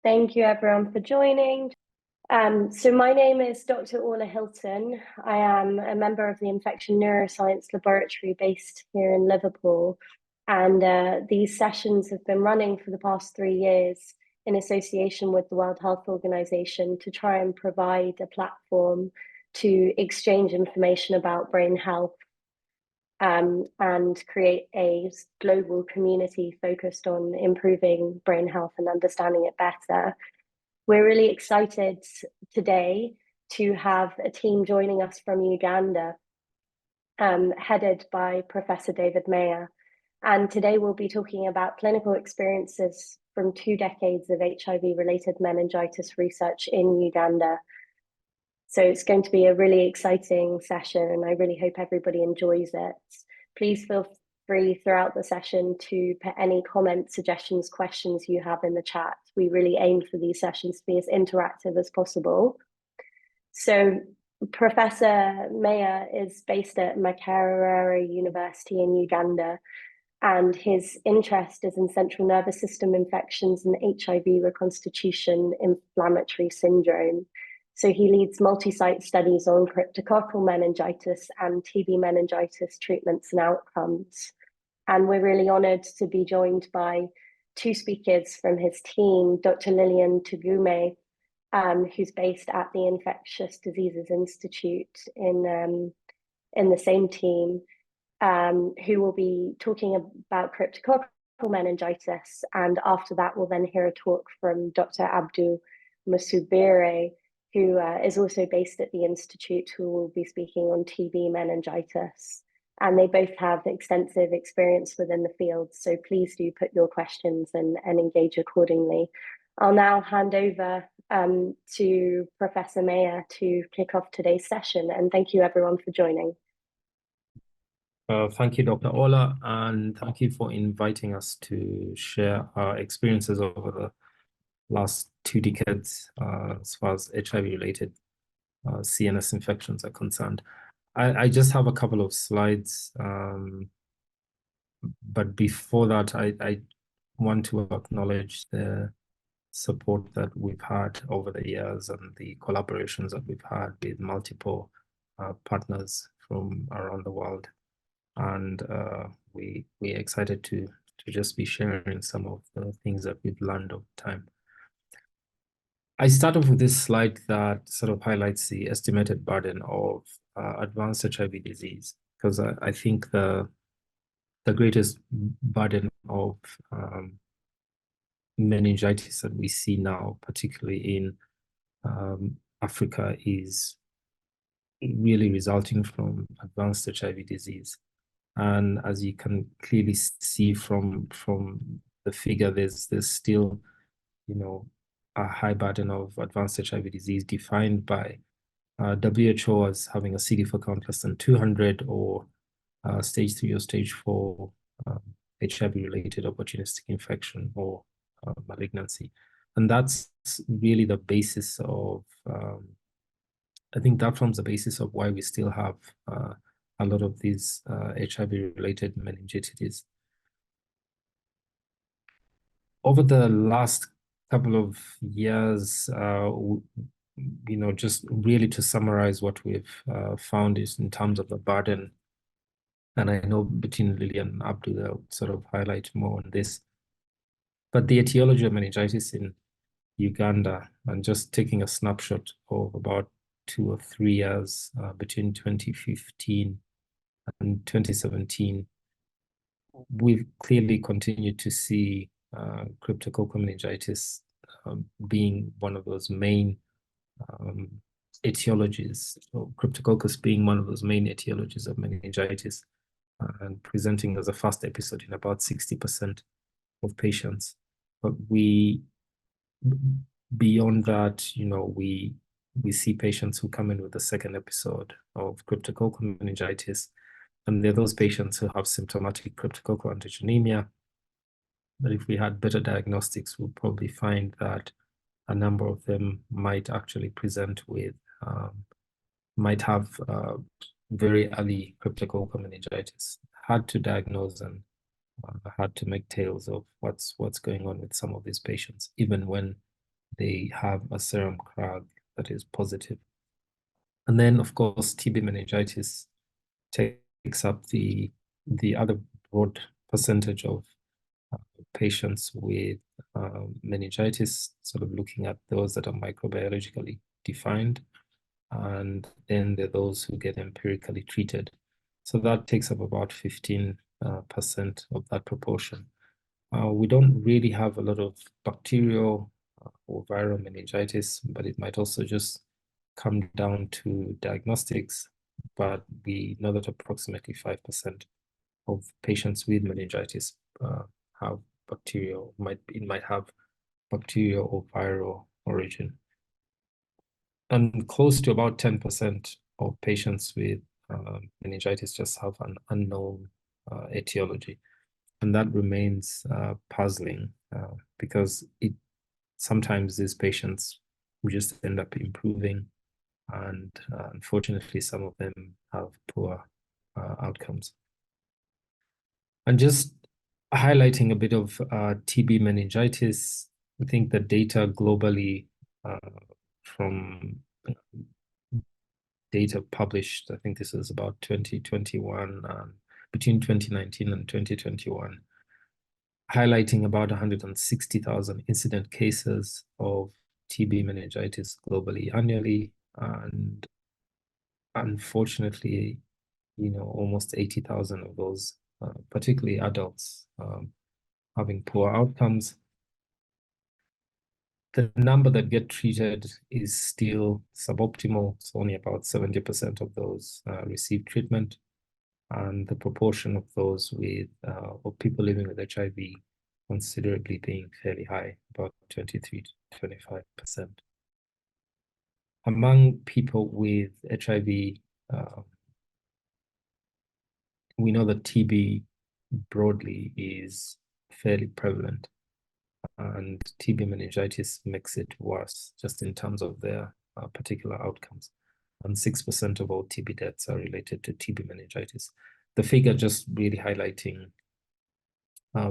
Thank you everyone for joining. So my name is Dr. Orla Hilton. I am a member of the Infection Neuroscience Laboratory based here in Liverpool. And these sessions have been running for the past 3 years in association with the World Health Organization to try and provide a platform to exchange information about brain health and create a global community focused on improving brain health and understanding it better. We're really excited today to have a team joining us from Uganda, headed by Professor David Meya. And today we'll be talking about clinical experiences from 2 decades of HIV-related meningitis research in Uganda. So it's going to be a really exciting session, and I really hope everybody enjoys it. Please feel free throughout the session to put any comments, suggestions, questions you have in the chat. We really aim for these sessions to be as interactive as possible. So Professor Meya is based at Makerere University in Uganda, and his interest is in central nervous system infections and HIV reconstitution inflammatory syndrome. So he leads multi-site studies on cryptococcal meningitis and TB meningitis treatments and outcomes. And we're really honored to be joined by 2 speakers from his team, Dr. Lillian Tugume, who's based at the Infectious Diseases Institute in the same team, who will be talking about cryptococcal meningitis. And after that, we'll then hear a talk from Dr. Abdu Musubire, who is also based at the Institute, who will be speaking on TB meningitis. And they both have extensive experience within the field. So please do put your questions and engage accordingly. I'll now hand over to Professor Meya to kick off today's session. And thank you everyone for joining. Thank you, Dr. Ola, and thank you for inviting us to share our experiences over the last 2 decades as far as HIV-related CNS infections are concerned. I just have a couple of slides, but before that, I want to acknowledge the support that we've had over the years and the collaborations that we've had with multiple partners from around the world. And we're excited to just be sharing some of the things that we've learned over time. I start off with this slide that sort of highlights the estimated burden of advanced HIV disease, because I think the greatest burden of meningitis that we see now, particularly in Africa, is really resulting from advanced HIV disease. And as you can clearly see from the figure, there's still, a high burden of advanced HIV disease defined by WHO as having a CD4 count less than 200 or stage 3 or stage 4 HIV-related opportunistic infection or malignancy. And that's really the basis of, I think that forms the basis of why we still have a lot of these HIV-related meningitis. Over the last couple of years, just really to summarize what we've found is in terms of the burden, and I know between Lillian and Abdu, they'll sort of highlight more on this, but the etiology of meningitis in Uganda, and just taking a snapshot of about 2 or 3 years between 2015 and 2017, we've clearly continued to see cryptococcal meningitis being one of those main etiologies, so cryptococcus being one of those main etiologies of meningitis and presenting as a first episode in about 60% of patients. But beyond that, we see patients who come in with a second episode of cryptococcal meningitis, and they're those patients who have symptomatic cryptococcal antigenemia. But if we had better diagnostics, we'll probably find that a number of them might actually present with, might have very early cryptococcal meningitis. Hard to diagnose and hard to make tales of what's going on with some of these patients, even when they have a serum CRAG that is positive. And then, of course, TB meningitis takes up the other broad percentage of patients with meningitis, sort of looking at those that are microbiologically defined. And then there are those who get empirically treated. So that takes up about 15% of that proportion. We don't really have a lot of bacterial or viral meningitis, but it might also just come down to diagnostics. But we know that approximately 5% of patients with meningitis have bacterial, it might have bacterial or viral origin. And close to about 10% of patients with meningitis just have an unknown etiology. And that remains puzzling because sometimes these patients just end up improving, and unfortunately, some of them have poor outcomes. And just highlighting a bit of TB meningitis, I think the data globally from data published, I think this is about 2021, between 2019 and 2021, highlighting about 160,000 incident cases of TB meningitis globally annually. And unfortunately, almost 80,000 of those, particularly adults, having poor outcomes. The number that get treated is still suboptimal. So only about 70% of those receive treatment. And the proportion of those with, or people living with HIV considerably being fairly high, about 23 to 25%. Among people with HIV, we know that TB broadly is fairly prevalent, and TB meningitis makes it worse just in terms of their particular outcomes. And 6% of all TB deaths are related to TB meningitis. The figure just really highlighting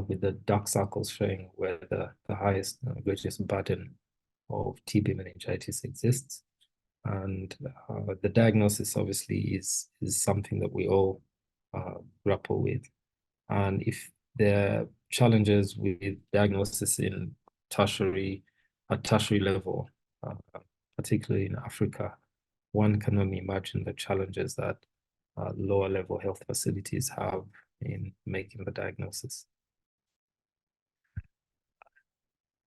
with the dark circles showing where the highest, greatest burden of TB meningitis exists. And the diagnosis obviously is something that we all grapple with. And if there are challenges with diagnosis at tertiary level, particularly in Africa, one can only imagine the challenges that lower level health facilities have in making the diagnosis.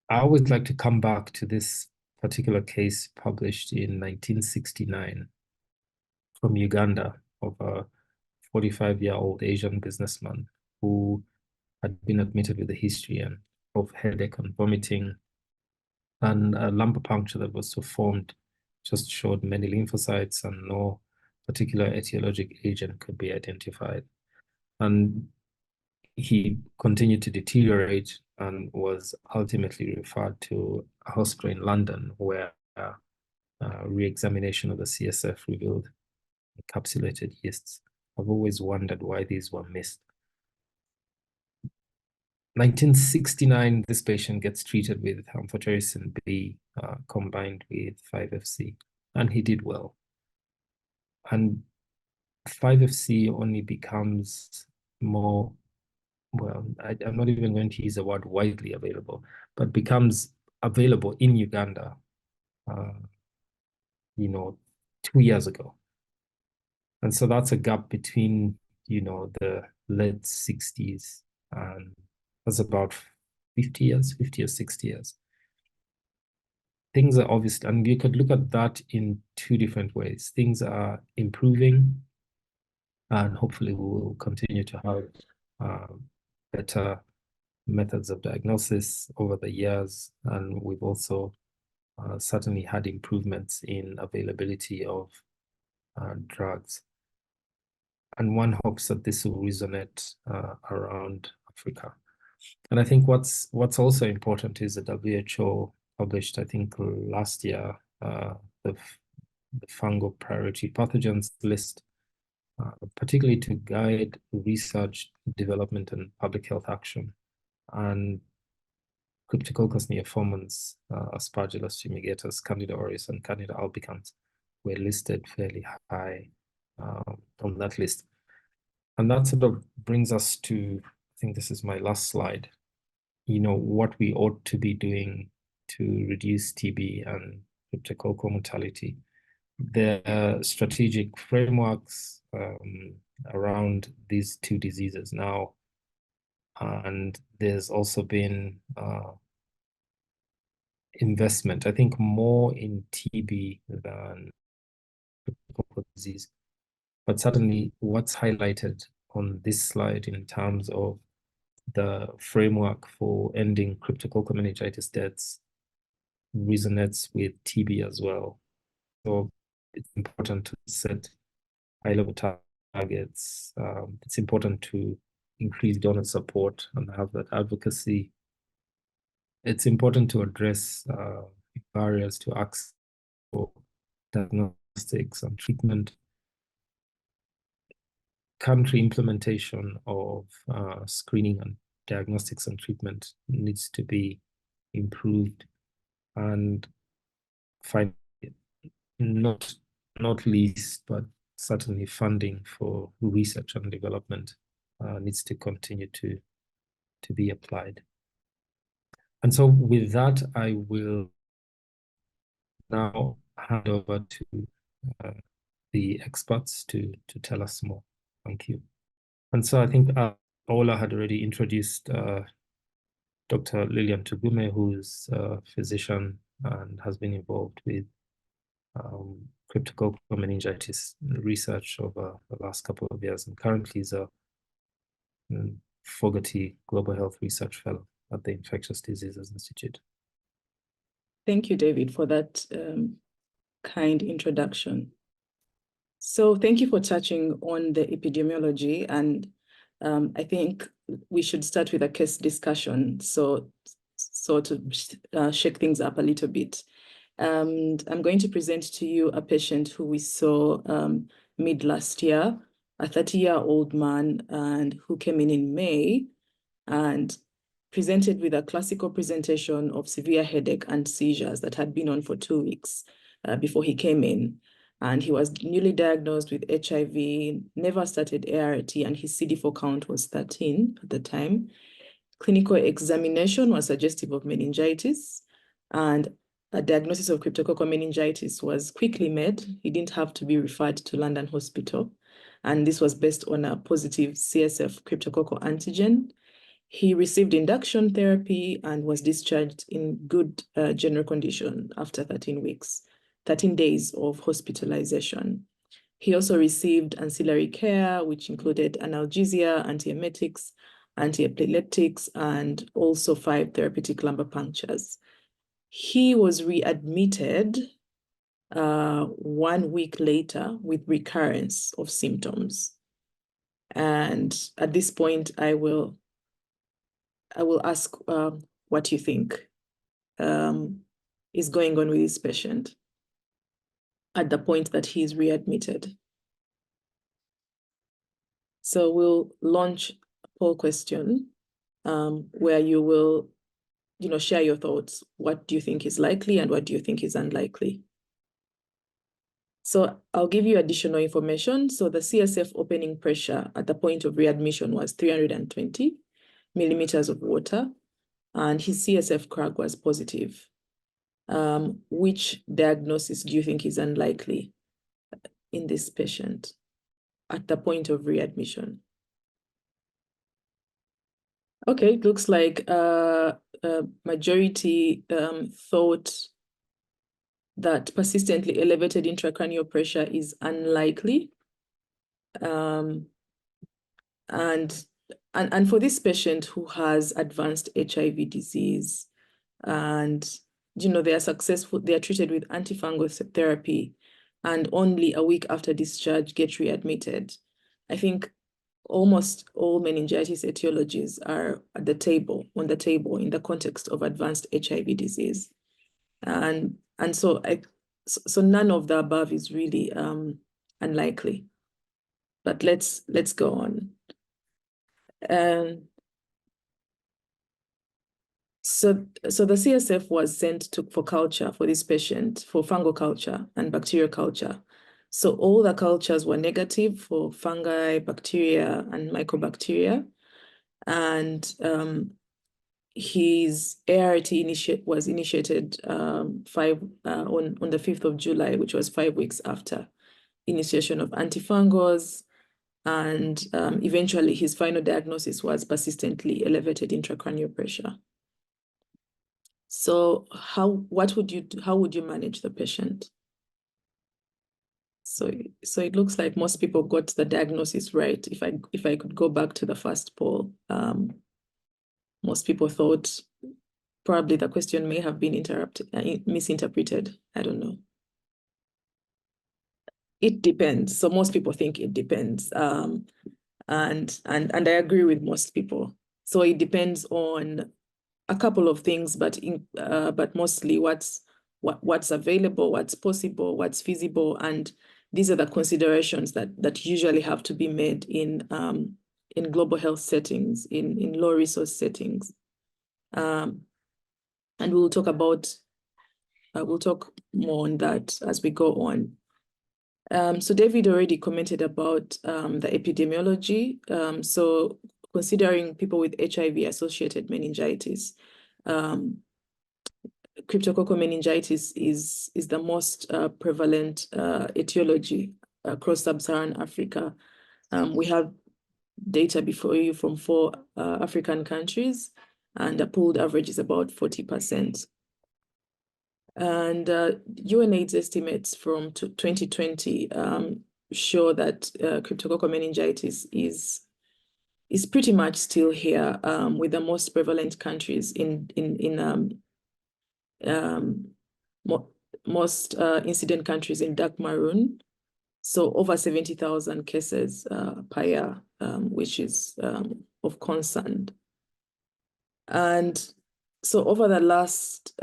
I always like to come back to this particular case published in 1969 from Uganda of a 45-year-old Asian businessman who had been admitted with a history of headache and vomiting, and a lumbar puncture that was performed just showed many lymphocytes and no particular etiologic agent could be identified. And he continued to deteriorate and was ultimately referred to a hospital in London where re-examination of the CSF revealed encapsulated yeasts. I've always wondered why these were missed. 1969, this patient gets treated with amphotericin B combined with 5-FC, and he did well. And 5-FC only becomes more, well, I'm not even going to use the word widely available, but becomes available in Uganda, 2 years ago. And so that's a gap between, the late 60s and that's about 50 or 60 years. Things are obvious, and you could look at that in two different ways. Things are improving, and hopefully we will continue to have better methods of diagnosis over the years. And we've also certainly had improvements in availability of drugs. And one hopes that this will resonate around Africa. And I think what's also important is the WHO published, I think last year, the fungal priority pathogens list, particularly to guide research, development, and public health action. And Cryptococcus neoformans, Aspergillus fumigatus, Candida auris, and Candida albicans were listed fairly high on that list. And that sort of brings us to, I think this is my last slide, what we ought to be doing to reduce TB and cryptococcal mortality. There are strategic frameworks around these two diseases now, and there's also been investment, I think more in TB than cryptococcal disease. But certainly what's highlighted on this slide in terms of the framework for ending cryptococcal meningitis deaths resonates with TB as well. So it's important to set high-level targets. It's important to increase donor support and have that advocacy. It's important to address barriers to access for diagnostics and treatment. Country implementation of screening and diagnostics and treatment needs to be improved, and finally, not least, but certainly funding for research and development needs to continue to be applied. And so with that, I will now hand over to the experts to tell us more. Thank you. And so I think Ola had already introduced Dr. Lillian Tugume, who's a physician and has been involved with cryptococcal meningitis research over the last couple of years, and currently is a Fogarty Global Health Research Fellow at the Infectious Diseases Institute. Thank you, David, for that kind introduction. So thank you for touching on the epidemiology, and I think we should start with a case discussion, so to shake things up a little bit. And I'm going to present to you a patient who we saw mid last year, a 30-year-old man, and who came in May and presented with a classical presentation of severe headache and seizures that had been on for 2 weeks before he came in. And he was newly diagnosed with HIV, never started ART, and his CD4 count was 13 at the time. Clinical examination was suggestive of meningitis, and a diagnosis of cryptococcal meningitis was quickly made. He didn't have to be referred to London Hospital, and this was based on a positive CSF cryptococcal antigen. He received induction therapy and was discharged in good general condition after 13 days of hospitalization. He also received ancillary care, which included analgesia, antiemetics, antiepileptics, and also 5 therapeutic lumbar punctures. He was readmitted 1 week later with recurrence of symptoms. And at this point, I will ask what you think is going on with this patient at the point that he is readmitted. So we'll launch a poll question where you will, share your thoughts. What do you think is likely and what do you think is unlikely? So I'll give you additional information. So the CSF opening pressure at the point of readmission was 320 millimeters of water, and his CSF crag was positive. Which diagnosis do you think is unlikely in this patient at the point of readmission? Okay, it looks like majority thought that persistently elevated intracranial pressure is unlikely. And for this patient who has advanced HIV disease and they are successful, they are treated with antifungal therapy, and only a week after discharge get readmitted, I think almost all meningitis etiologies are on the table in the context of advanced HIV disease. And so none of the above is really unlikely. But let's go on. So the CSF was sent for culture for this patient, for fungal culture and bacterial culture. So all the cultures were negative for fungi, bacteria, and mycobacteria. And his ART was initiated on the 5th of July, which was 5 weeks after initiation of antifungals. And eventually his final diagnosis was persistently elevated intracranial pressure. So how would you manage the patient? So it looks like most people got the diagnosis right. If I could go back to the first poll, most people thought probably the question may have been misinterpreted. I don't know. It depends. So most people think it depends. And I agree with most people. So it depends on a couple of things, but mostly what's available, what's possible, what's feasible, and these are the considerations that usually have to be made in global health settings, in low resource settings, and we'll talk more on that as we go on. So David already commented about the epidemiology. So considering people with HIV-associated meningitis, cryptococcal meningitis is the most prevalent etiology across sub-Saharan Africa. We have data before you from 4 African countries, and the pooled average is about 40%. And UNAIDS estimates from 2020 show that cryptococcal meningitis is pretty much still here, with the most prevalent countries most incident countries in dark maroon. So over 70,000 cases per year, which is of concern. And so over the last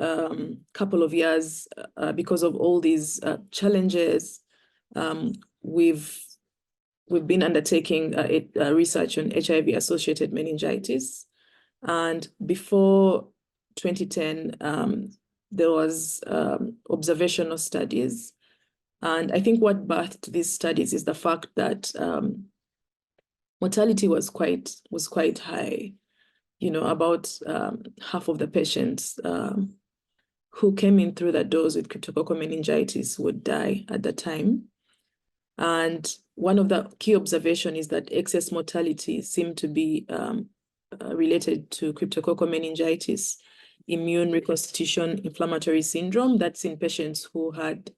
couple of years, because of all these challenges, we've been undertaking research on HIV-associated meningitis. And before 2010, there was observational studies. And I think what birthed these studies is the fact that mortality was quite high. You know, about half of the patients who came in through the doors with cryptococcal meningitis would die at the time. And one of the key observations is that excess mortality seemed to be related to cryptococcal meningitis, immune reconstitution inflammatory syndrome. That's in patients who had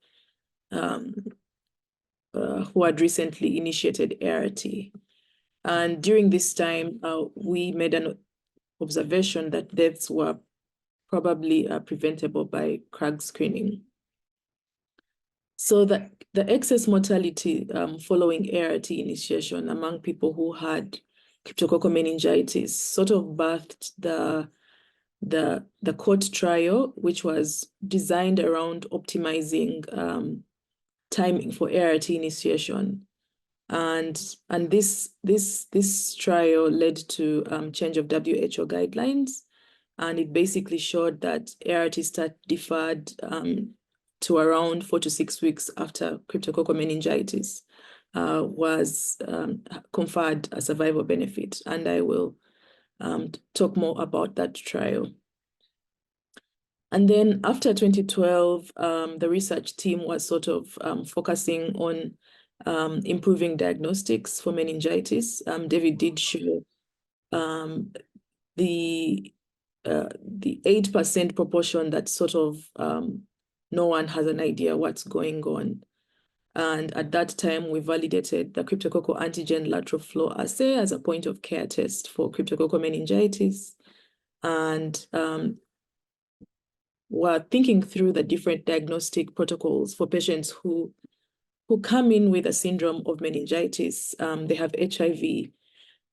recently initiated ART. And during this time, we made an observation that deaths were probably preventable by CRAG screening. So the excess mortality following ART initiation among people who had cryptococcal meningitis sort of birthed the court trial, which was designed around optimizing timing for ART initiation. And this trial led to change of WHO guidelines, and it basically showed that ART start deferred to around 4 to 6 weeks after cryptococcal meningitis was conferred a survival benefit. And I will talk more about that trial. And then after 2012, the research team was sort of focusing on improving diagnostics for meningitis. David did show the 8% proportion that sort of no one has an idea what's going on. And at that time, we validated the cryptococcal antigen lateral flow assay as a point of care test for cryptococcal meningitis. And we're thinking through the different diagnostic protocols for patients who come in with a syndrome of meningitis. They have HIV,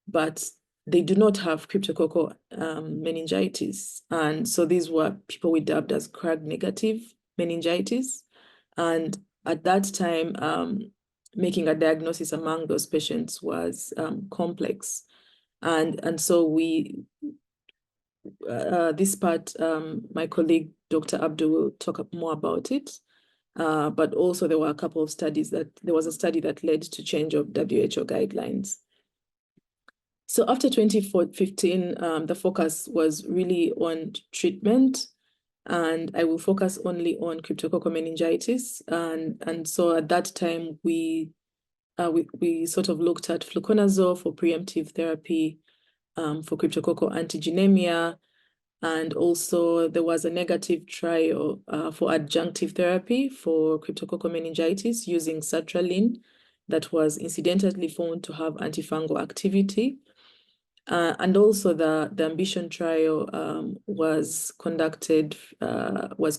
but they do not have cryptococcal meningitis. And so these were people we dubbed as CRAG negative meningitis. And at that time, making a diagnosis among those patients was complex. And so we this part, my colleague, Dr. Abdu, will talk more about it. But also there were a couple of studies there was a study that led to change of WHO guidelines. So after 2015, the focus was really on treatment, and I will focus only on cryptococcal meningitis. And so at that time, we sort of looked at fluconazole for preemptive therapy for cryptococcal antigenemia. And also there was a negative trial for adjunctive therapy for cryptococcal meningitis using sertraline that was incidentally found to have antifungal activity. And also the ambition trial was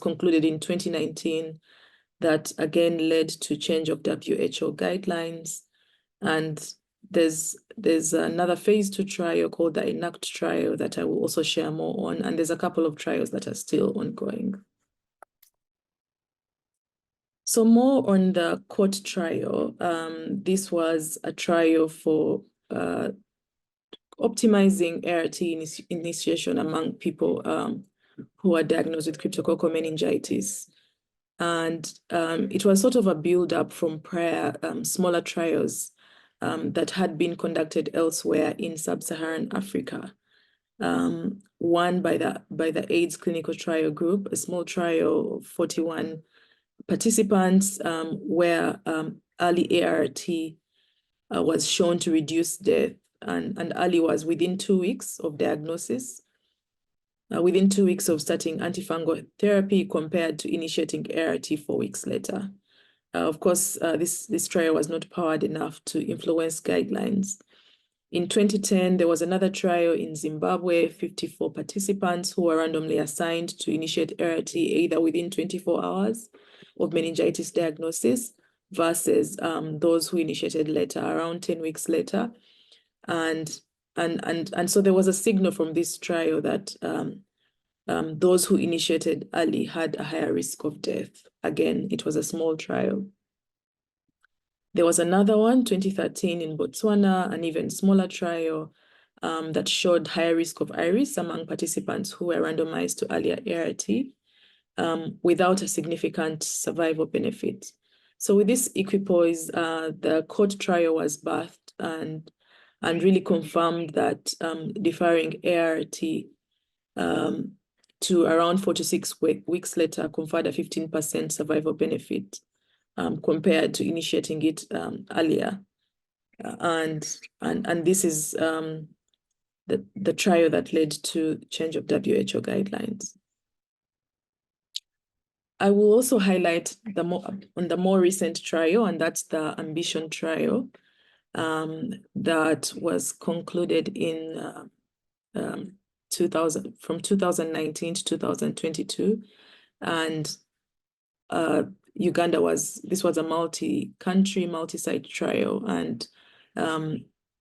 concluded in 2019, that again led to change of WHO guidelines. And there's another phase 2 trial called the Adjunct trial that I will also share more on. And there's a couple of trials that are still ongoing. So more on the court trial. This was a trial for optimizing ART initiation among people who are diagnosed with cryptococcal meningitis. And it was sort of a build-up from prior smaller trials that had been conducted elsewhere in sub-Saharan Africa. One by the AIDS clinical trial group, a small trial of 41 participants, where early ART was shown to reduce death, and early was within 2 weeks of diagnosis, within 2 weeks of starting antifungal therapy, compared to initiating ART 4 weeks later. Of course, this trial was not powered enough to influence guidelines. In 2010, there was another trial in Zimbabwe, 54 participants who were randomly assigned to initiate ART either within 24 hours of meningitis diagnosis versus those who initiated later, around 10 weeks later. And so there was a signal from this trial that those who initiated early had a higher risk of death. Again, it was a small trial. There was another one, 2013 in Botswana, an even smaller trial that showed higher risk of iris among participants who were randomized to earlier ART without a significant survival benefit. So with this equipoise, the court trial was birthed and really confirmed that deferring ART to around 4 to 6 weeks later conferred a 15% survival benefit compared to initiating it earlier. And this is the trial that led to change of WHO guidelines. I will also highlight the more recent trial, and that's the Ambition trial that was concluded in from 2019 to 2022. And Uganda this was a multi-country, multi-site trial, and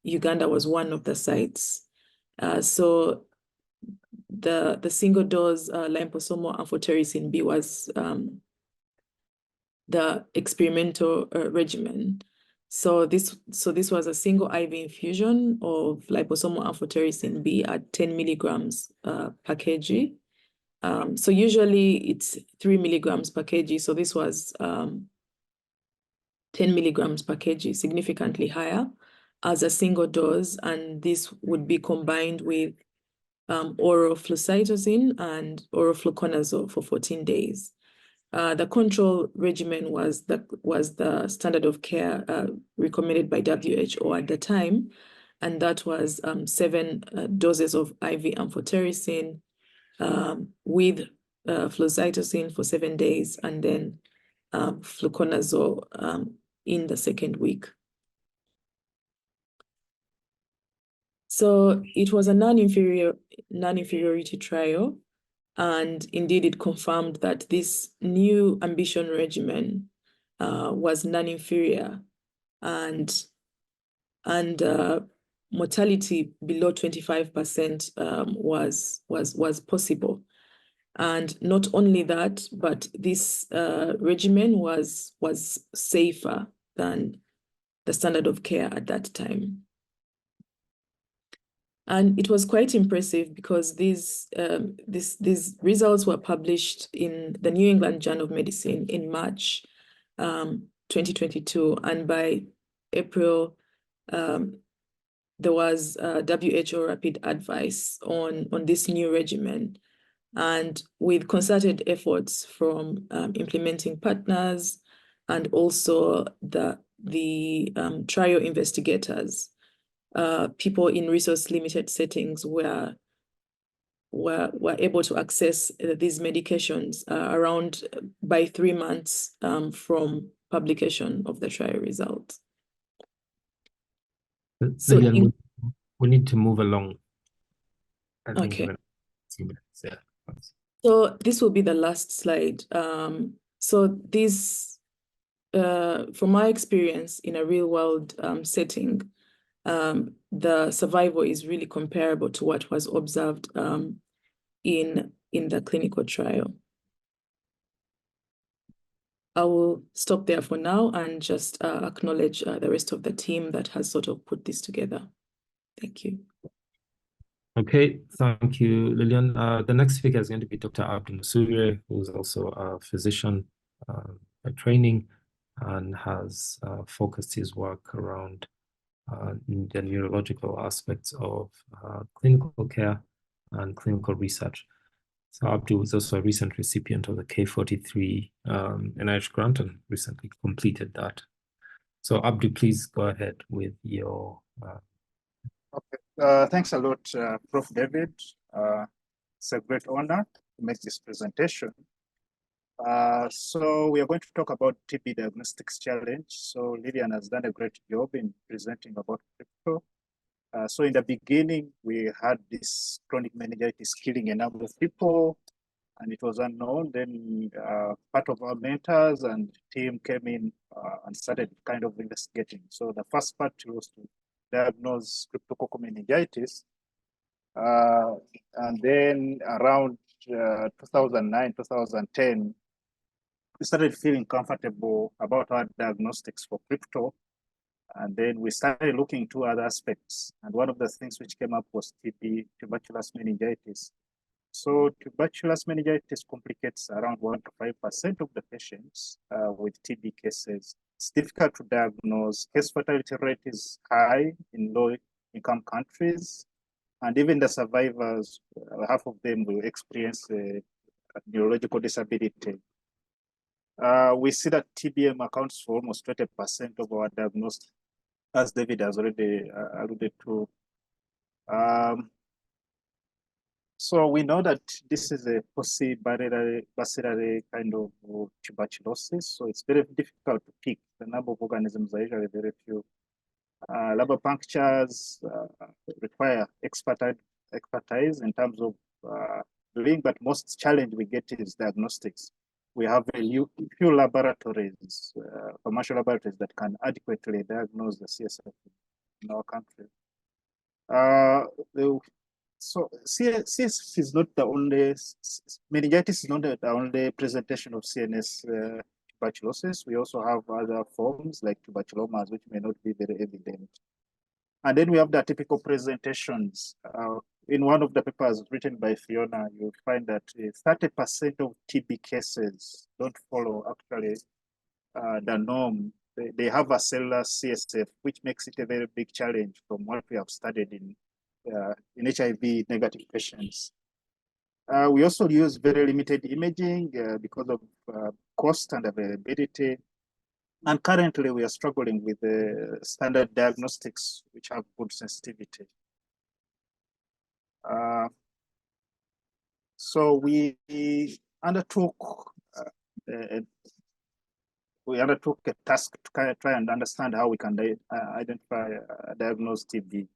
Uganda was one of the sites. So the single dose liposomal amphotericin B was the experimental regimen. So this was a single IV infusion of liposomal amphotericin B at 10 milligrams per kg. So usually it's 3 milligrams per kg. So this was 10 milligrams per kg, significantly higher as a single dose. And this would be combined with oral flucytosine and oral fluconazole for 14 days. The control regimen was the standard of care recommended by WHO at the time, and that was 7 doses of IV amphotericin with flucytosine for 7 days, and then fluconazole in the second week. So it was a non-inferiority trial, and indeed it confirmed that this new Ambition regimen was non-inferior, and mortality below 25% was possible. And not only that, but this regimen was safer than the standard of care at that time. And it was quite impressive because these results were published in the New England Journal of Medicine in March 2022. And by April, there was WHO rapid advice on this new regimen. And with concerted efforts from implementing partners and also the trial investigators, people in resource-limited settings were able to access these medications around by 3 months from publication of the trial results. So Lillian, we need to move along. I think okay. Yeah. So this will be the last slide. So this, from my experience in a real-world setting, the survival is really comparable to what was observed in the clinical trial. I will stop there for now and just acknowledge the rest of the team that has sort of put this together. Thank you. Okay, thank you, Lillian. The next speaker is going to be Dr. Abdu Musubire, who is also a physician by training and has focused his work around the neurological aspects of clinical care and clinical research. So Abdu is also a recent recipient of the K43 NIH grant and recently completed that. So Abdu, please go ahead with your Okay, thanks a lot, Prof. David. It's a great honor to make this presentation. So we are going to talk about TB diagnostics challenge. So Lillian has done a great job in presenting about crypto. So in the beginning, we had this chronic meningitis killing a number of people, and it was unknown. Then part of our mentors and team came in and started kind of investigating. So the first part was to diagnose cryptococcal meningitis. And then around 2009, 2010, we started feeling comfortable about our diagnostics for crypto. And then we started looking into other aspects. And one of the things which came up was TB, tuberculous meningitis. So tuberculous meningitis complicates around 1 to 5% of the patients with TB cases. It's difficult to diagnose. Case fatality rate is high in low-income countries. And even the survivors, half of them will experience a neurological disability. We see that TBM accounts for almost 20% of our diagnosed, as David has already alluded to. So we know that this is a bacillary kind of tuberculosis. So it's very difficult to pick. The number of organisms are usually very few. Labor punctures require expertise in terms of doing, but most challenge we get is diagnostics. We have few laboratories, commercial laboratories that can adequately diagnose the CSF in our country. So CSF is not the only, meningitis is not the only presentation of CNS tuberculosis. We also have other forms like tuberculomas, which may not be very evident. And then we have the typical presentations. In one of the papers written by Fiona, you'll find that 30% of TB cases don't follow actually the norm. They have a cellular CSF, which makes it a very big challenge from what we have studied in HIV negative patients. We also use very limited imaging because of cost and availability. And currently we are struggling with the standard diagnostics, which have good sensitivity. So we undertook a task to try and understand how we can identify, diagnose TB.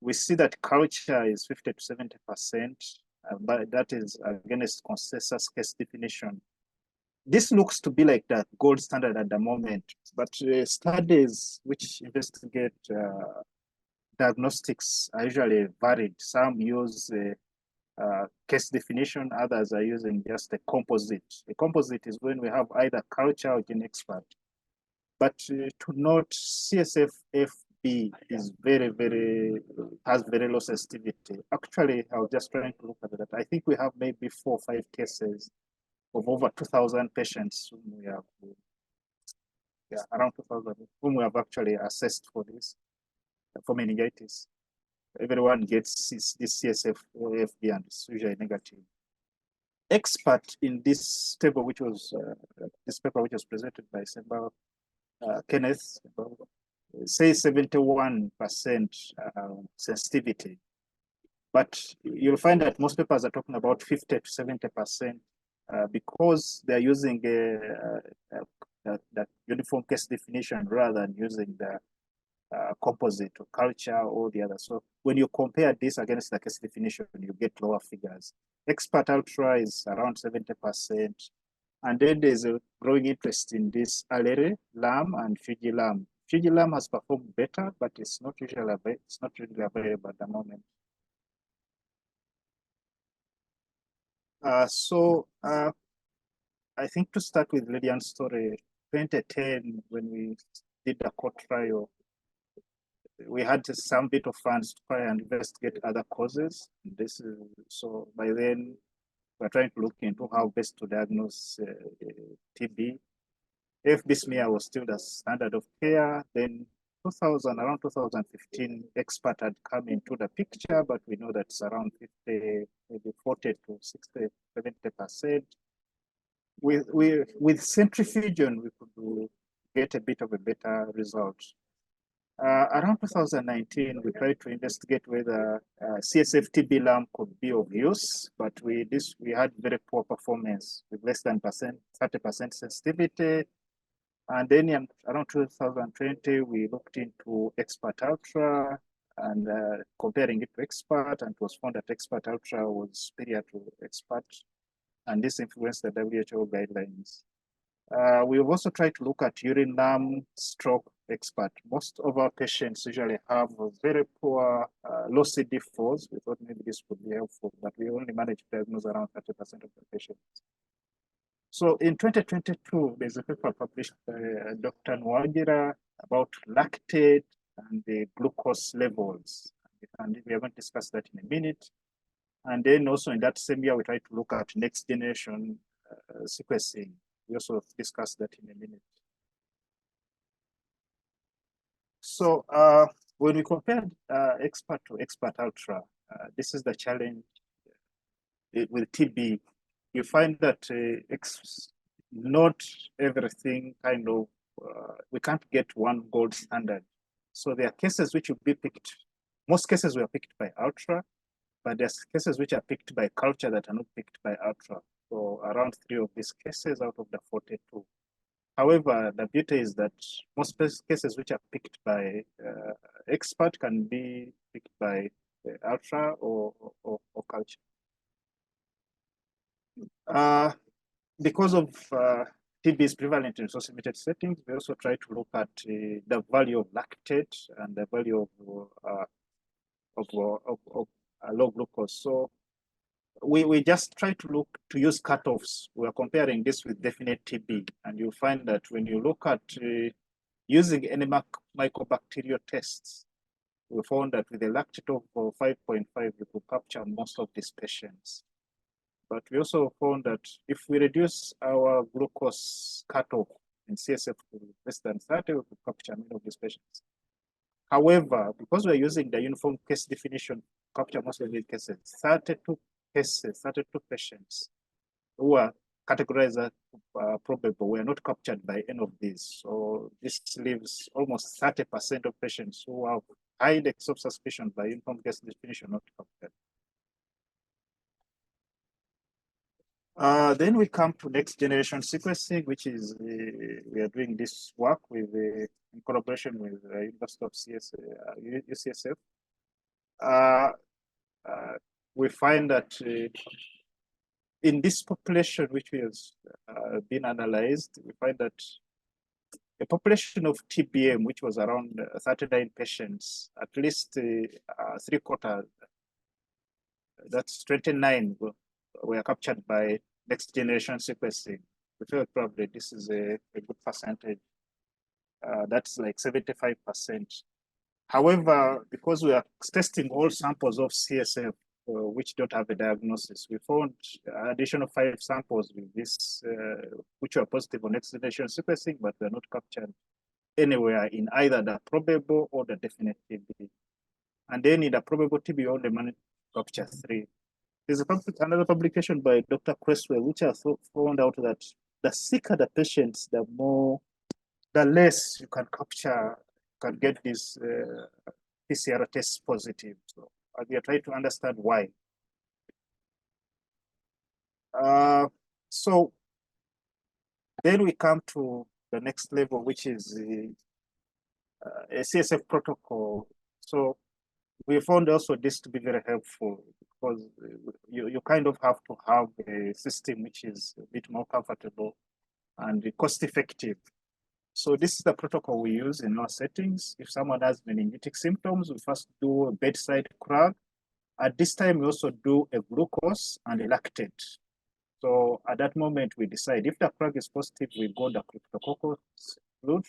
We see that culture is 50 to 70%, but that is against consensus case definition. This looks to be like the gold standard at the moment, but studies which investigate diagnostics are usually varied. Some use case definition, others are using just a composite. A composite is when we have either culture or gene expert. But to note CSF TB is has very low sensitivity. Actually, I was just trying to look at that. I think we have maybe 4 or 5 cases of over 2,000 patients whom we have, around 2,000, whom we have actually assessed for this, for meningitis. Everyone gets this CSF or FB and it's usually negative. Expert in this table, which was this paper, which was presented by Semba Kenneth, say 71% sensitivity. But you'll find that most papers are talking about 50 to 70% because they're using that uniform case definition rather than using the composite or culture or the other. So when you compare this against the case definition, you get lower figures. Expert ultra is around 70%. And then there's a growing interest in this Alere, LAM, and Fiji LAM. Fiji LAM has performed better, but it's not really available at the moment. I think to start with Lillian's story, 2010, when we did the court trial, we had some bit of funds to try and investigate other causes. So by then, we're trying to look into how best to diagnose TB. FB smear was still the standard of care. Then around 2015, expert had come into the picture, but we know that's around 50, maybe 40 to 60, 70%. With centrifusion, we could get a bit of a better result. Around 2019, we tried to investigate whether CSF TB LAM could be of use, but we had very poor performance with less than 30% sensitivity. And then around 2020, we looked into Expert Ultra and comparing it to Expert, and it was found that Expert Ultra was superior to Expert, and this influenced the WHO guidelines. We've also tried to look at urine LAM stroke Expert. Most of our patients usually have a very poor low CD4s. We thought maybe this would be helpful, but we only managed to diagnose around 30% of the patients. So in 2022, there's a paper published by Dr. Nwagira about lactate and the glucose levels. And we are going to discuss that in a minute. And then also in that same year, we tried to look at next generation sequencing. We also discussed that in a minute. So when we compared Expert to Expert Ultra, this is the challenge with TB. You find that not everything we can't get one gold standard. So there are cases which will be picked. Most cases were picked by Ultra, but there's cases which are picked by culture that are not picked by Ultra. So around 3 of these cases out of the 42. However, the beauty is that most cases which are picked by Expert can be picked by Ultra or culture. Because of TB is prevalent in social-limited settings, we also try to look at the value of lactate and the value of low glucose. So we just try to use cutoffs. We are comparing this with definite TB, and you'll find that when you look at using any mycobacterial tests, we found that with a lactate of 5.5, we could capture most of these patients. But we also found that if we reduce our glucose cutoff in CSF to less than 30, we could capture many of these patients. However, because we're using the uniform case definition to capture most of these cases, 32 patients who are categorized as probable were not captured by any of these. So this leaves almost 30% of patients who have high index of suspicion by uniform case definition not captured. Then we come to next generation sequencing, which is we are doing this work with in collaboration with University of UCSF. We find that in this population, which has been analyzed, we find that a population of TBM, which was around 39 patients, at least 3/4, that's 29, were captured by next generation sequencing. We feel probably this is a good percentage. That's like 75%. However, because we are testing all samples of CSF which don't have a diagnosis, we found additional 5 samples with this, which were positive on next-generation sequencing, but they're not captured anywhere in either the probable or the definite TB. And then in the probable TB, only managed to capture 3. There's another publication by Dr. Cresswell, which has found out that the sicker the patients, the less you can capture, can get this PCR test positive. So we are trying to understand why. So then we come to the next level, which is a CSF protocol. So we found also this to be very helpful because you kind of have to have a system which is a bit more comfortable and cost effective. So this is the protocol we use in our settings. If someone has meningitic symptoms, we first do a bedside crag. At this time, we also do a glucose and a lactate. So at that moment, we decide if the crag is positive, we go the cryptococcal fluid.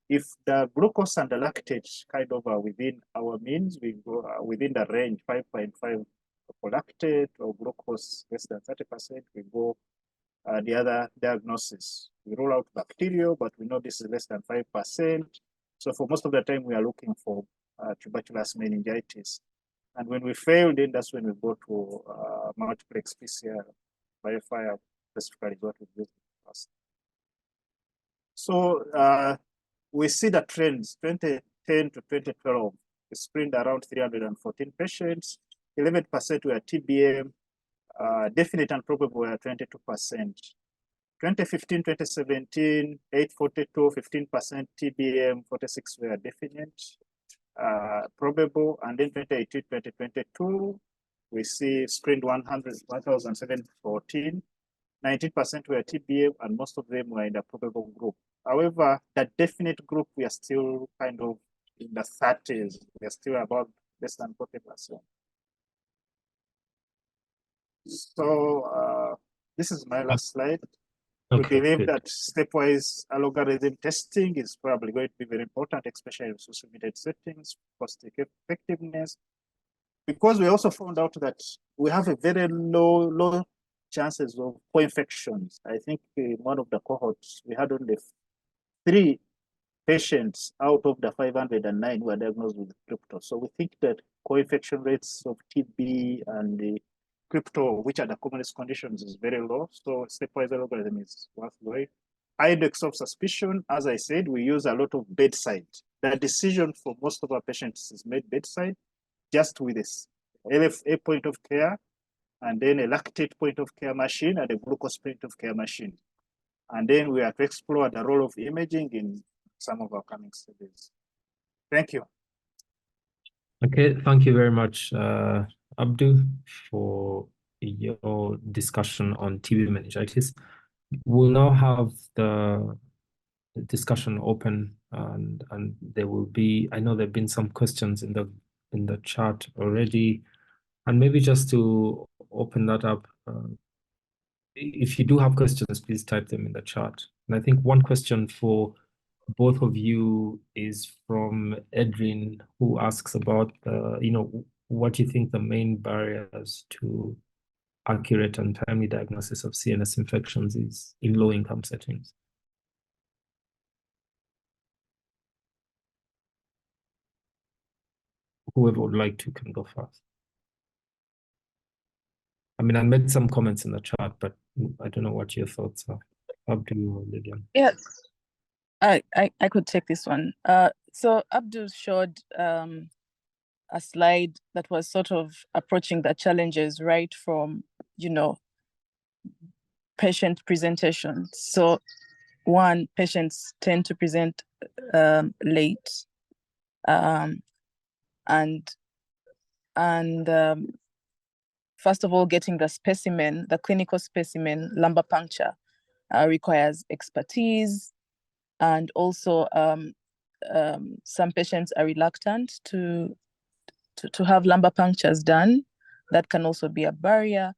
If the glucose and the lactate kind of are within our means, we go within the range 5.5 for lactate or glucose less than 30%, we go the other diagnosis. We rule out bacterial, but we know this is less than 5%. So for most of the time, we are looking for tuberculous meningitis. And when we fail, then that's when we go to multiplex PCR verifier, specifically what we use first. So we see the trends, 2010 to 2012, we screened around 314 patients, 11% were TBM, definite and probable were 22%. 2015, 2017, 842, 15% TBM, 46 were definite, probable, and then 2018, 2022, we see screened 1,714, 19% were TBM, and most of them were in the probable group. However, the definite group, we are still kind of in the 30s. We are still about less than 40%. So this is my last slide. Okay, we believe that stepwise algorithm testing is probably going to be very important, especially in associated settings, cost effectiveness. Because we also found out that we have a very low chances of co-infections. I think in one of the cohorts, we had only 3 patients out of the 509 who were diagnosed with crypto. So we think that co-infection rates of TB and the crypto, which are the commonest conditions, is very low. So stepwise algorithm is worth going. High index of suspicion, as I said, we use a lot of bedside. The decision for most of our patients is made bedside, just with this LFA point of care, and then a lactate point of care machine and a glucose point of care machine. And then we have to explore the role of imaging in some of our coming studies. Thank you. Okay, thank you very much, Abdu, for your discussion on TB meningitis. We'll now have the discussion open, and there will be, I know there have been some questions in the chat already, and maybe just to open that up, if you do have questions, please type them in the chat. And I think one question for both of you is from Edrin, who asks about, what do you think the main barriers to accurate and timely diagnosis of CNS infections is in low-income settings? Whoever would like to can go first. I mean, I made some comments in the chat, but I don't know what your thoughts are. Abdu or Lillian? Yes, I could take this one. So Abdu showed a slide that was sort of approaching the challenges right from, patient presentation. So one, patients tend to present late, and first of all, getting the specimen, the clinical specimen, lumbar puncture, requires expertise, and also some patients are reluctant to have lumbar punctures done. That can also be a barrier,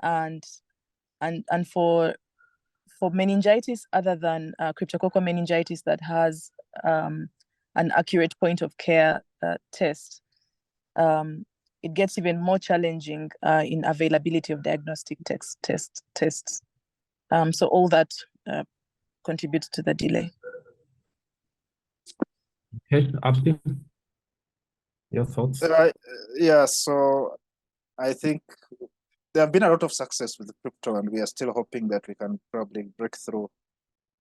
and for meningitis, other than cryptococcal meningitis that has a an accurate point of care test, it gets even more challenging in availability of diagnostic tests. So all that contributes to the delay. Okay, Abdu, your thoughts? Yeah, so I think there have been a lot of success with crypto, and we are still hoping that we can probably break through.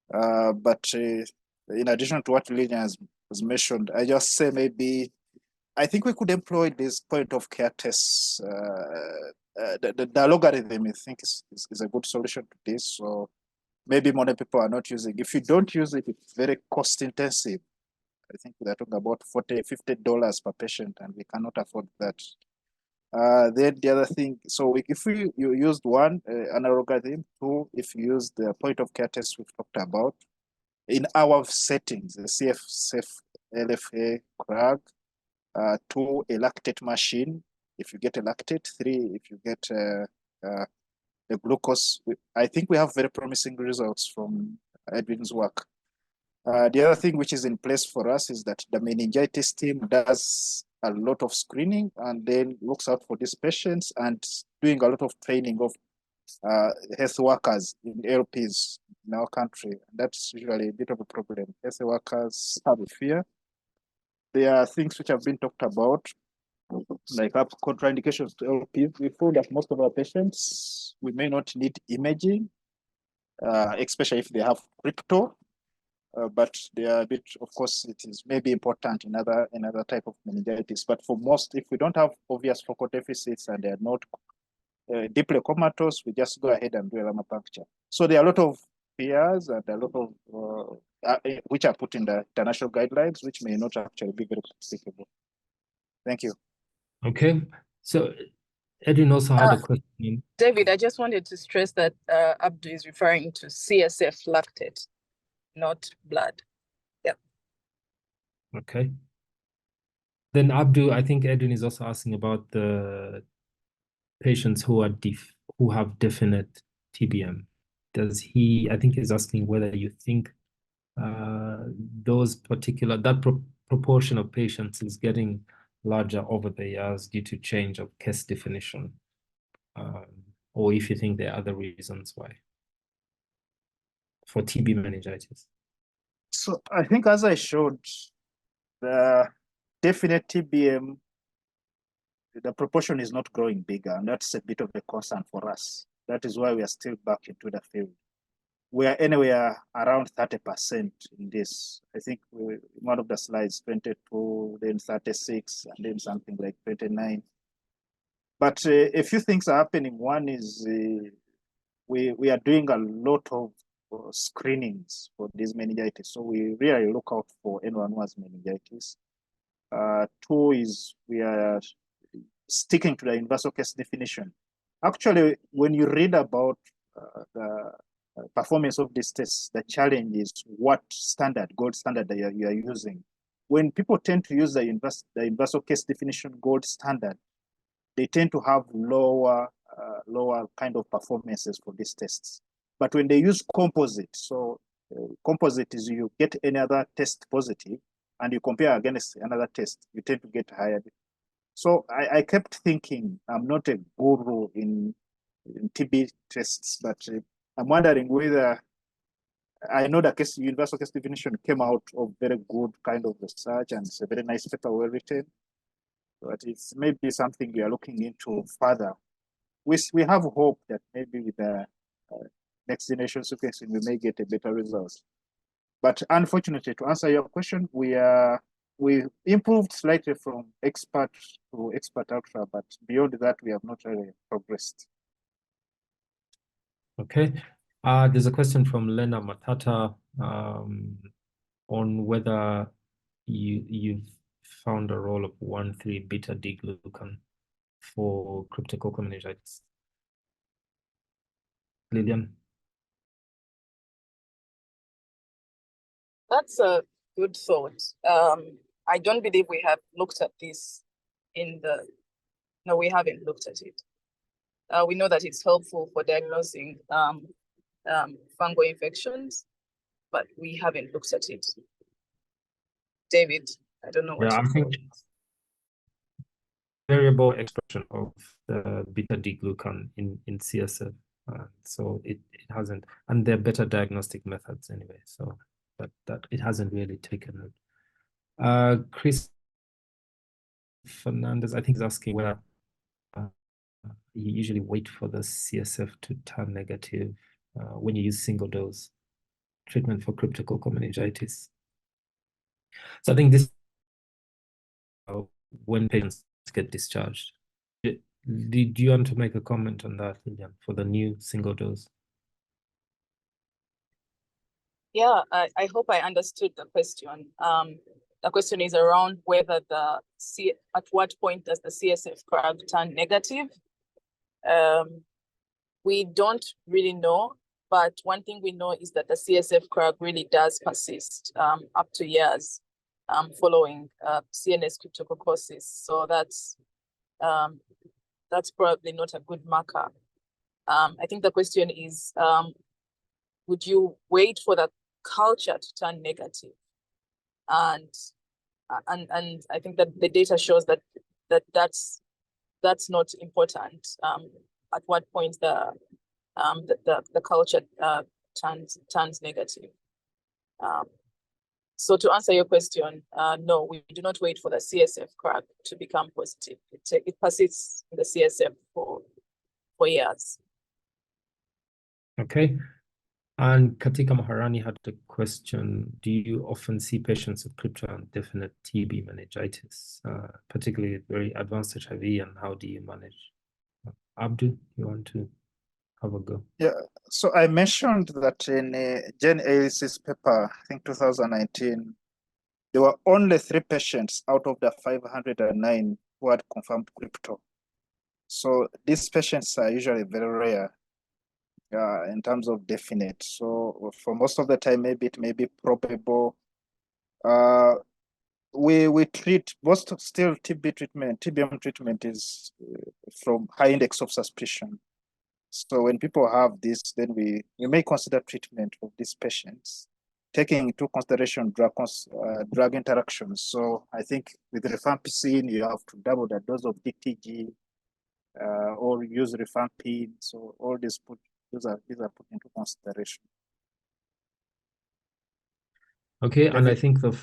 But in addition to what Lillian has mentioned, I just say maybe I think we could employ this point of care tests. The logarithm, I think, is a good solution to this. So maybe more people are not using. If you don't use it, it's very cost intensive. I think we're talking about $50 per patient, and we cannot afford that. Then the other thing, so if you used one, an algorithm, two, if you use the point of care test we've talked about, in our settings, the CF, LFA, CRAG, two, a lactate machine, if you get a lactate, three, if you get the glucose. I think we have very promising results from Edwin's work. The other thing which is in place for us is that the meningitis team does a lot of screening and then looks out for these patients and doing a lot of training of health workers in LPs in our country. That's usually a bit of a problem. Health workers have a fear. There are things which have been talked about, like contraindications to LPs. We found that most of our patients, we may not need imaging, especially if they have crypto. But they are a bit, of course, it is maybe important in another type of meningitis. But for most, if we don't have obvious focal deficits and they're not deeply comatose, we just go ahead and do a lama puncture. So there are a lot of fears and a lot of which are put in the international guidelines, which may not actually be very applicable. Thank you. Okay, so Edwin also had a question. David, I just wanted to stress that Abdu is referring to CSF lactate, not blood. Yeah. Okay. Then Abdu, I think Edwin is also asking about the patients who are who have definite TBM. Does he? I think he's asking whether you think those particular proportion of patients is getting larger over the years due to change of case definition, or if you think there are other reasons why for TB meningitis. So I think, as I showed, the definite TBM, the proportion is not growing bigger, and that's a bit of a concern for us. That is why we are still back into the field. We are anywhere around 30% in this. I think one of the slides, 22, then 36, and then something like 29. But a few things are happening. One is we are doing a lot of screenings for this meningitis. So we really look out for anyone who has meningitis. Two is we are sticking to the universal case definition. Actually, when you read about the performance of these tests, the challenge is what standard, gold standard that you are using. When people tend to use the universal case definition gold standard, they tend to have lower kind of performances for these tests. But when they use composite, so composite is you get any other test positive and you compare against another test, you tend to get higher. So I kept thinking, I'm not a guru in TB tests, but I'm wondering whether, I know that universal case definition came out of very good kind of research and it's a very nice paper, well written, but it's maybe something we are looking into further. We have hope that maybe with the next generation sequencing, we may get a better result. But unfortunately, to answer your question, we improved slightly from expert to expert ultra, but beyond that, we have not really progressed. Okay. There's a question from Lena Matata on whether you've found a role of 1,3 beta D glucan for cryptococcal meningitis. Lillian. That's a good thought. I don't believe we have looked at this no, we haven't looked at it. We know that it's helpful for diagnosing fungal infections, but we haven't looked at it. David. I don't know what Yeah, you I think variable expression of the beta D glucan in CSF. So it hasn't, and they're better diagnostic methods anyway. So that it hasn't really taken root. Chris Fernandez, I think, is asking whether you usually wait for the CSF to turn negative when you use single dose treatment for cryptococcal meningitis. So I think this when patients get discharged. Did you want to make a comment on that, Lillian, for the new single dose? Yeah, I hope I understood the question. The question is around whether at what point does the CSF crab turn negative? We don't really know, but one thing we know is that the CSF crab really does persist up to years following CNS cryptococcosis. So that's probably not a good marker. I think the question is, would you wait for the culture to turn negative? And I think that the data shows that's not important. At what point the culture turns negative. So to answer your question, no, we do not wait for the CSF crack to become positive. It persists in the CSF for years. Okay. And Katika Maharani had a question. Do you often see patients with crypto-indefinite TB meningitis, particularly very advanced HIV, and how do you manage? Abdu, you want to have a go? Yeah, so I mentioned that in Jane Ellis's paper, I think 2019, there were only 3 patients out of the 509 who had confirmed crypto. So these patients are usually very rare in terms of definite. So for most of the time, maybe it may be probable. We treat most still TB treatment, TBM treatment is from high index of suspicion. So when people have this, then we may consider treatment of these patients, taking into consideration drug interactions. So I think with rifampicin, you have to double the dose of DTG or use rifampin. So all these these are put into consideration. Okay, and I think the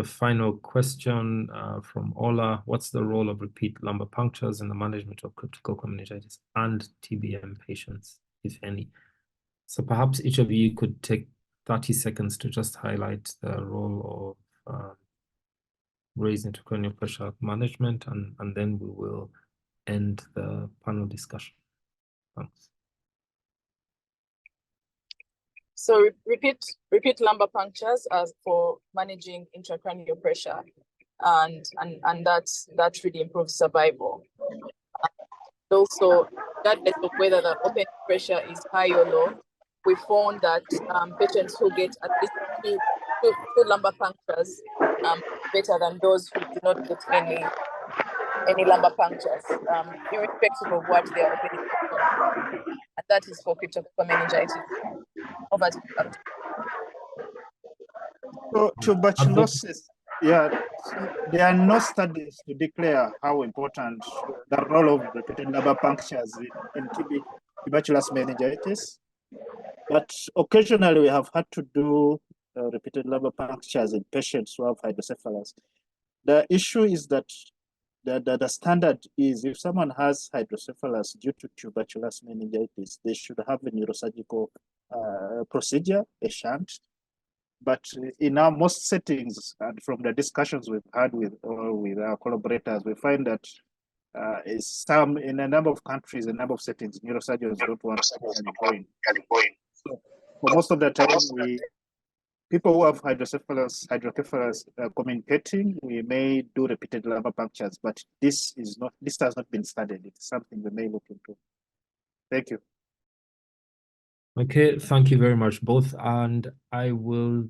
final question from Ola: what's the role of repeat lumbar punctures in the management of cryptococcal meningitis and TBM patients, if any? So perhaps each of you could take 30 seconds to just highlight the role of raised intracranial pressure management, and then we will end the panel discussion. Thanks. So repeat lumbar punctures as for managing intracranial pressure, and that really improves survival. Also, regardless of whether the open pressure is high or low, we found that patients who get at least two lumbar punctures better than those who do not get any lumbar punctures, irrespective of what their opening pressure is. And that is for cryptococcal meningitis. Over to Abdu. So tuberculosis, yeah, there are no studies to declare how important the role of repeated lumbar punctures in tuberculous meningitis. But occasionally we have had to do repeated lumbar punctures in patients who have hydrocephalus. The issue is that the standard is if someone has hydrocephalus due to tuberculous meningitis, they should have a neurosurgical procedure, a shunt. But in our most settings, and from the discussions we've had with our collaborators, we find that in a number of countries, a number of settings, neurosurgeons don't want to going. So for most of the time, people who have hydrocephalus communicating, we may do repeated lumbar punctures, but this has not been studied. It's something we may look into. Thank you. Okay, thank you very much, both. And I will,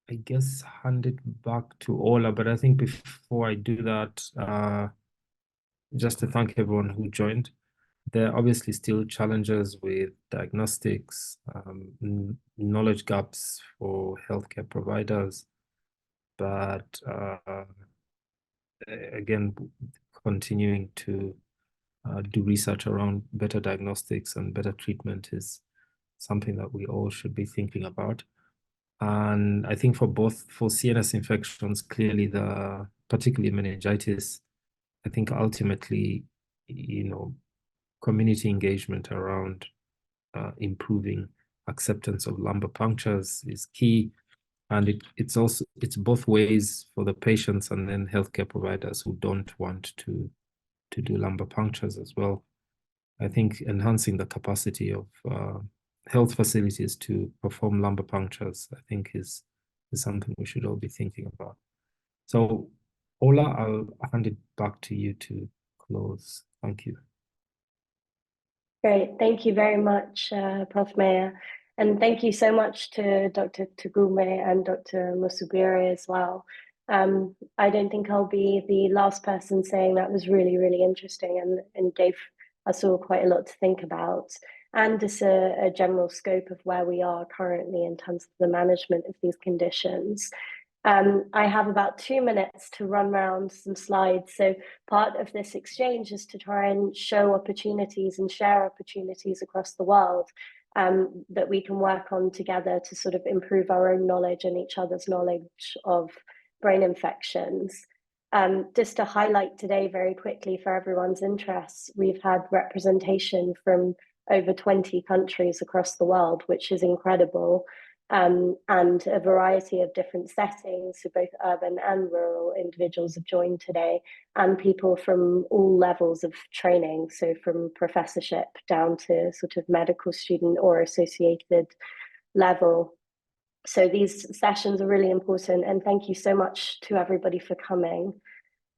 I guess, hand it back to Ola, but I think before I do that, just to thank everyone who joined. There are obviously still challenges with diagnostics, knowledge gaps for healthcare providers, but again, continuing to do research around better diagnostics and better treatment is something that we all should be thinking about. And I think for CNS infections, clearly particularly meningitis, I think ultimately, community engagement around improving acceptance of lumbar punctures is key. And it's both ways for the patients and then healthcare providers who don't want to do lumbar punctures as well. I think enhancing the capacity of health facilities to perform lumbar punctures, I think is something we should all be thinking about. So Ola, I'll hand it back to you to close. Thank you. Great, thank you very much, Prof. Meya. And thank you so much to Dr. Tugume and Dr. Musubire as well. I don't think I'll be the last person saying that was really, really interesting and gave us all quite a lot to think about. And just a general scope of where we are currently in terms of the management of these conditions. I have about 2 minutes to run around some slides. So part of this exchange is to try and show opportunities and share opportunities across the world that we can work on together to sort of improve our own knowledge and each other's knowledge of brain infections. Just to highlight today very quickly for everyone's interests, we've had representation from over 20 countries across the world, which is incredible. And a variety of different settings, so both urban and rural individuals have joined today, and people from all levels of training, so from professorship down to sort of medical student or associated level. So these sessions are really important, and thank you so much to everybody for coming.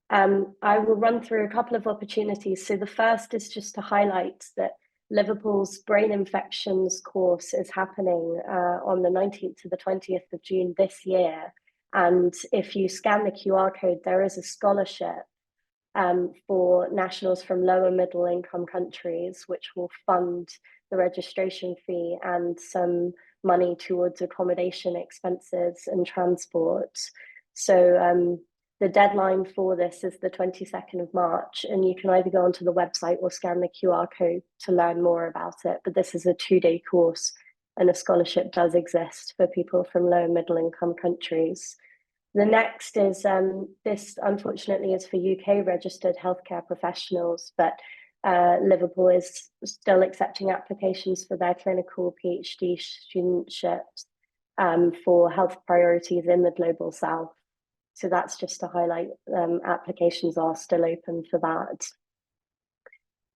I will run through a couple of opportunities. So the first is just to highlight that Liverpool's brain infections course is happening on the 19th to the 20th of June this year. And if you scan the QR code, there is a scholarship for nationals from lower middle income countries, which will fund the registration fee and some money towards accommodation expenses and transport. So the deadline for this is the 22nd of March, and you can either go onto the website or scan the QR code to learn more about it. But this is a 2-day course, and a scholarship does exist for people from low and middle income countries. The next is, this unfortunately is for UK registered healthcare professionals, but Liverpool is still accepting applications for their clinical PhD studentships for health priorities in the Global South. So that's just to highlight applications are still open for that.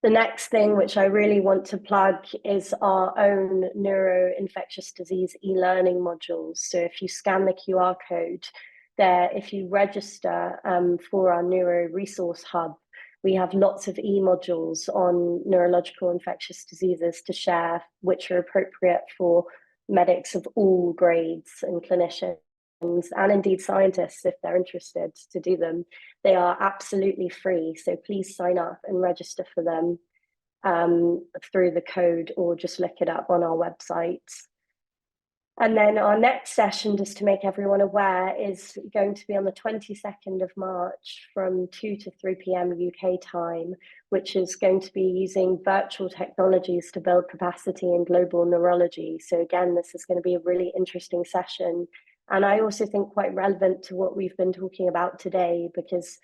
The next thing which I really want to plug is our own neuro-infectious disease e-learning modules. So if you scan the QR code there, if you register for our neuro resource hub, we have lots of e-modules on neurological infectious diseases to share, which are appropriate for medics of all grades and clinicians, and indeed scientists if they're interested to do them. They are absolutely free, so please sign up and register for them through the code or just look it up on our website. And then our next session, just to make everyone aware, is going to be on the 22nd of March from 2 to 3 p.m. UK time, which is going to be using virtual technologies to build capacity in global neurology. So again, this is going to be a really interesting session. And I also think quite relevant to what we've been talking about today, because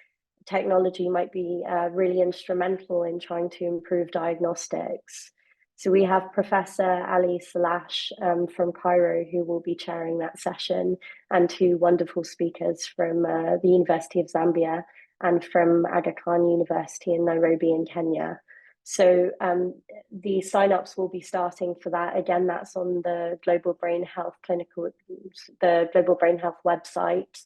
technology might be really instrumental in trying to improve diagnostics. So we have Professor Ali Salash from Cairo, who will be chairing that session, and 2 wonderful speakers from the University of Zambia and from Aga Khan University in Nairobi in Kenya. So the signups will be starting for that. Again, that's on the Global Brain Health the Global Brain Health website.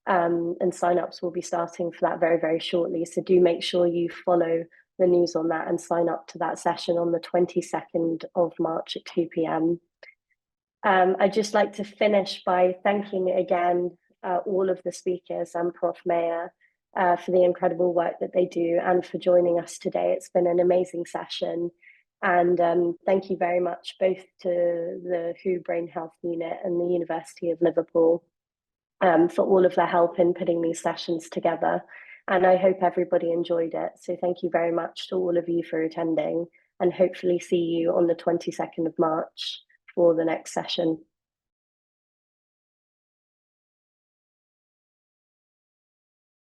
And signups will be starting for that very, very shortly. So do make sure you follow the news on that and sign up to that session on the 22nd of March at 2 p.m. I'd just like to finish by thanking again all of the speakers and Prof. Meya for the incredible work that they do and for joining us today. It's been an amazing session. And thank you very much both to the WHO Brain Health Unit and the University of Liverpool. for all of their help in putting these sessions together. And I hope everybody enjoyed it. So thank you very much to all of you for attending, and hopefully see you on the 22nd of March for the next session.